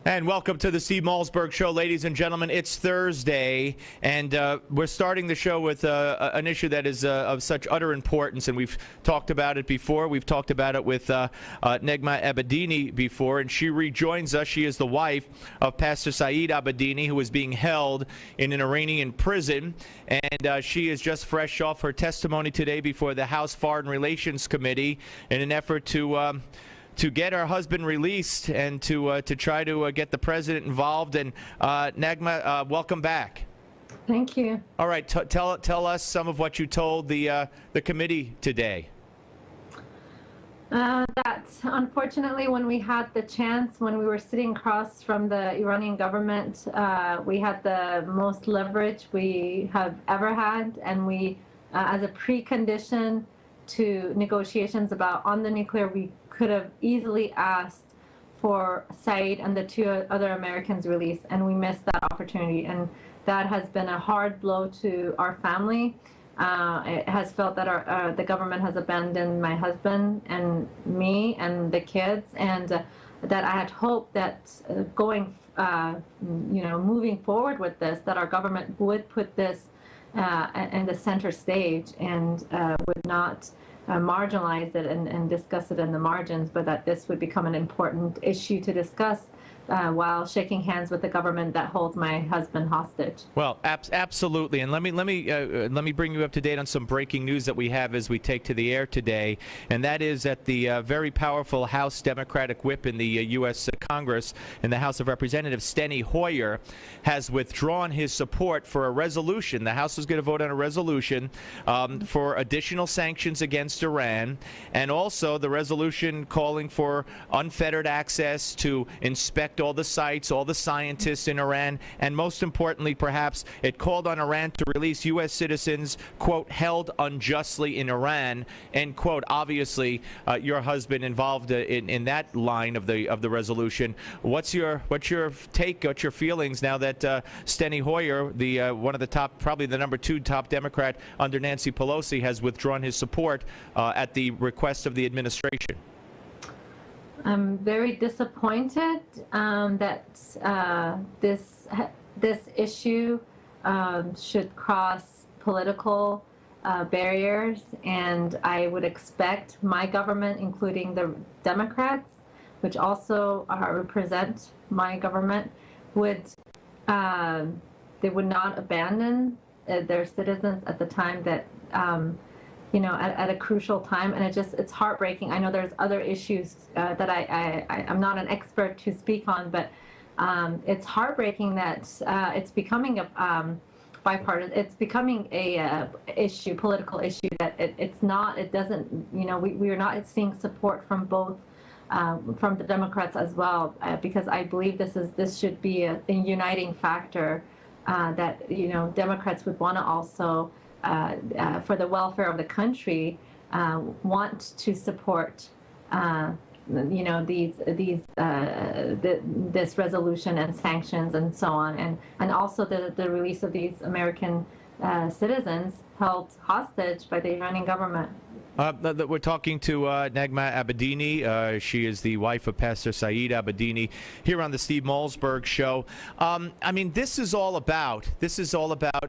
And welcome to the Steve Malzberg Show, ladies and gentlemen. It's Thursday, and we're starting the show with an issue that is of such utter importance, and we've talked about it before. We've talked about it with Naghmeh Abedini before, and she rejoins us. She is the wife of Pastor Saaed Abedini, who is being held in an Iranian prison, and she is just fresh off her testimony today before the House Foreign Relations Committee in an effort to get her husband released and to try to get the president involved. And Naghmeh, welcome back. Thank you. All right, tell us some of what you told the committee today. That unfortunately, when we had the chance, when we were sitting across from the Iranian government, we had the most leverage we have ever had, and we, as a precondition to negotiations on the nuclear, we could have easily asked for Saaed and the two other Americans released, and we missed that opportunity. And that has been a hard blow to our family. It has felt that the government has abandoned my husband and me and the kids, and that I had hoped that moving forward with this, that our government would put this in the center stage and would not marginalize it and discuss it in the margins, but that this would become an important issue to discuss while shaking hands with the government that holds my husband hostage. Well, absolutely, and let me bring you up to date on some breaking news that we have as we take to the air today, and that is that the very powerful House Democratic whip in the U.S. Congress, in the House of Representatives, Steny Hoyer, has withdrawn his support for a resolution. The House is going to vote on a resolution for additional sanctions against Iran, and also the resolution calling for unfettered access to inspect all the sites, all the scientists in Iran, and most importantly, perhaps, it called on Iran to release U.S. citizens, quote, held unjustly in Iran, end quote. Obviously, your husband involved in that line of the resolution. What's your take? What's your feelings now that Steny Hoyer, the one of the top, probably the number 2 top Democrat under Nancy Pelosi, has withdrawn his support at the request of the administration? I'm very disappointed that this issue should cross political barriers, and I would expect my government, including the Democrats, which also represent my government, they would not abandon their citizens at the time that at a crucial time. And it's heartbreaking. I know there's other issues that I'm not an expert to speak on, but it's heartbreaking that it's becoming a bipartisan. It's becoming a political issue that we are not seeing support from both from the Democrats as well, because I believe this should be a uniting factor that Democrats would want to also. For the welfare of the country, want to support, this resolution and sanctions and so on, and also the release of these American citizens held hostage by the Iranian government. We're talking to Naghmeh Abedini. She is the wife of Pastor Saaed Abedini here on the Steve Malzberg Show. I mean, this is all about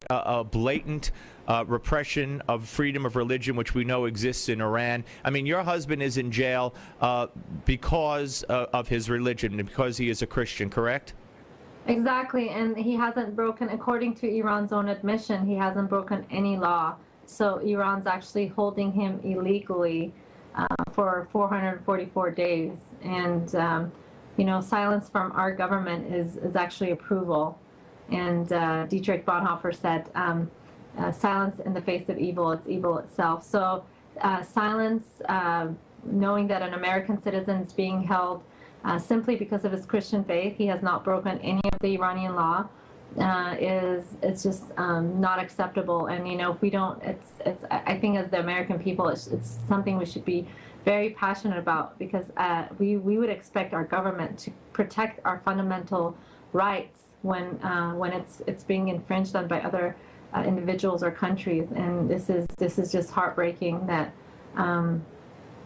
a blatant repression of freedom of religion, which we know exists in Iran. I mean, your husband is in jail because of his religion and because he is a Christian, correct? Exactly, and he hasn't broken, according to Iran's own admission, he hasn't broken any law. So Iran's actually holding him illegally for 444 days. And, silence from our government is actually approval. And Dietrich Bonhoeffer said, silence in the face of evil, it's evil itself. So silence, knowing that an American citizen is being held simply because of his Christian faith, he has not broken any of the Iranian law, it's just not acceptable. And if we don't, I think as the American people, it's something we should be very passionate about, because we would expect our government to protect our fundamental rights when it's being infringed on by other individuals or countries. And this is just heartbreaking that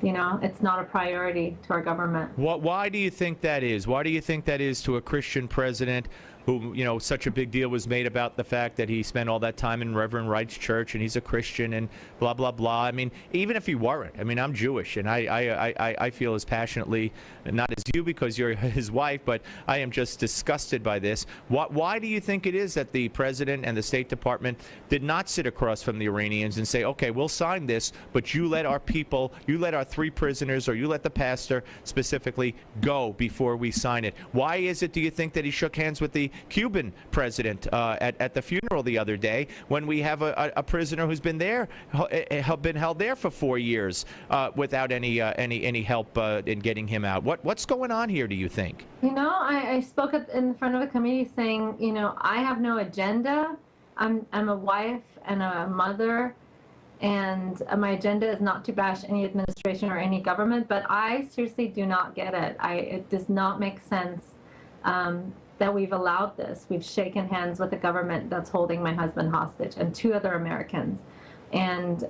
it's not a priority to our government. Why do you think that is? Why do you think that is to a Christian president who, such a big deal was made about the fact that he spent all that time in Reverend Wright's church and he's a Christian and blah, blah, blah. I mean, even if he weren't, I'm Jewish and I feel as passionately, not as you because you're his wife, but I am just disgusted by this. Why do you think it is that the president and the State Department did not sit across from the Iranians and say, okay, we'll sign this, but you let our people, you let our 3 prisoners, or you let the pastor specifically go before we sign it? Why is it, do you think, that he shook hands with the Cuban president at the funeral the other day when we have a prisoner who's been held there for 4 years without any help in getting him out? What's going on here, do you think? I spoke in front of a committee saying, I have no agenda. I'm a wife and a mother, and my agenda is not to bash any administration or any government, but I seriously do not get it. It does not make sense that we've allowed this. We've shaken hands with the government that's holding my husband hostage and 2 other Americans, and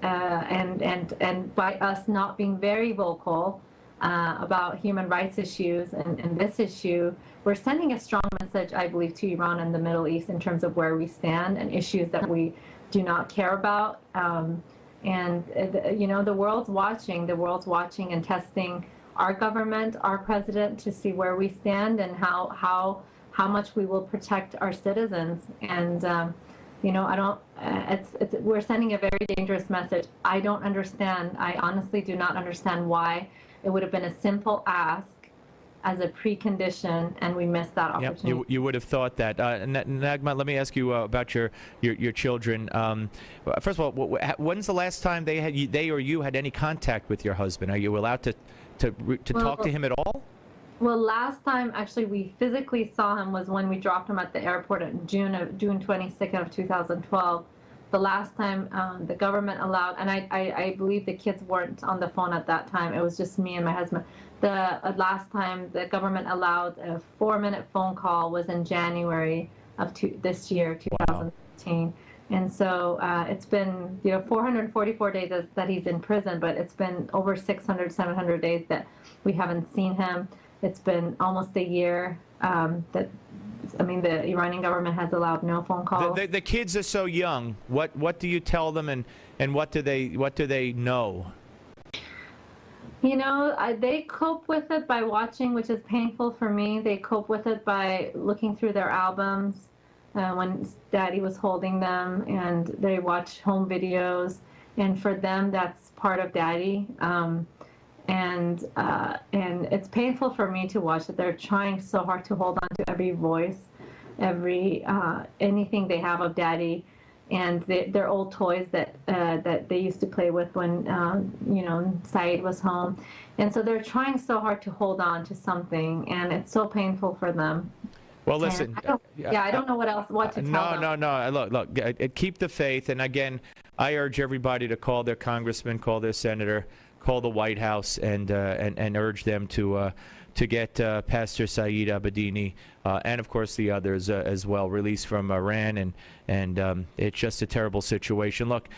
by us not being very vocal about human rights issues and this issue, we're sending a strong message, I believe, to Iran and the Middle East in terms of where we stand and issues that we do not care about. The world's watching. The world's watching and testing our government, our president, to see where we stand and how much we will protect our citizens. And we're sending a very dangerous message. I don't understand. I honestly do not understand why it would have been a simple ask as a precondition, and we missed that opportunity. Yep, you would have thought that. Naghmeh, let me ask you about your children. First of all, when's the last time they or you had any contact with your husband? Are you allowed to talk to him at all? Well, last time actually we physically saw him was when we dropped him at the airport in June 22nd of 2012. The last time the government allowed, and I believe the kids weren't on the phone at that time. It was just me and my husband. The last time the government allowed a 4-minute phone call was in January of this year, 2015. Wow. And so it's been 444 days that he's in prison, but it's been over 600, 700 days that we haven't seen him. It's been almost a year the Iranian government has allowed no phone calls. The kids are so young. What do you tell them, and what do they know? They cope with it by watching, which is painful for me. They cope with it by looking through their albums when Daddy was holding them, and they watch home videos. And for them, that's part of Daddy. And it's painful for me to watch that they're trying so hard to hold on to every voice, every anything they have of Daddy, and their old toys that they used to play with when Saaed was home, and so they're trying so hard to hold on to something, and it's so painful for them. Well, listen. I don't know what to tell them. No. Look. Keep the faith, and again, I urge everybody to call their congressman, call their senator, call the White House, and urge them to get Pastor Saaed Abedini and of course the others as well released from Iran, and it's just a terrible situation. Look,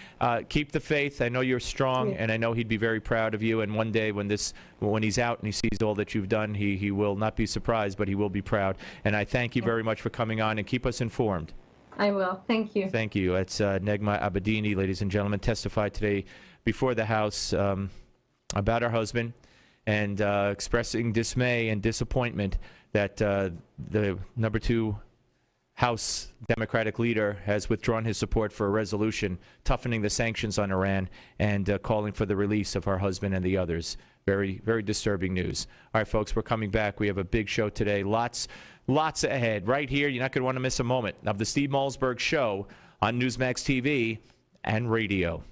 keep the faith. I know you're strong, and I know he'd be very proud of you. And one day when he's out and he sees all that you've done, he will not be surprised, but he will be proud. And I thank you very much for coming on, and keep us informed. I will. Thank you. Thank you. It's Naghmeh Abedini, ladies and gentlemen, testified today before the House about her husband, and expressing dismay and disappointment that the number 2 House Democratic leader has withdrawn his support for a resolution toughening the sanctions on Iran and calling for the release of her husband and the others. Very, very disturbing news. All right, folks, we're coming back. We have a big show today. Lots ahead. Right here, you're not going to want to miss a moment of the Steve Malzberg Show on Newsmax TV and radio.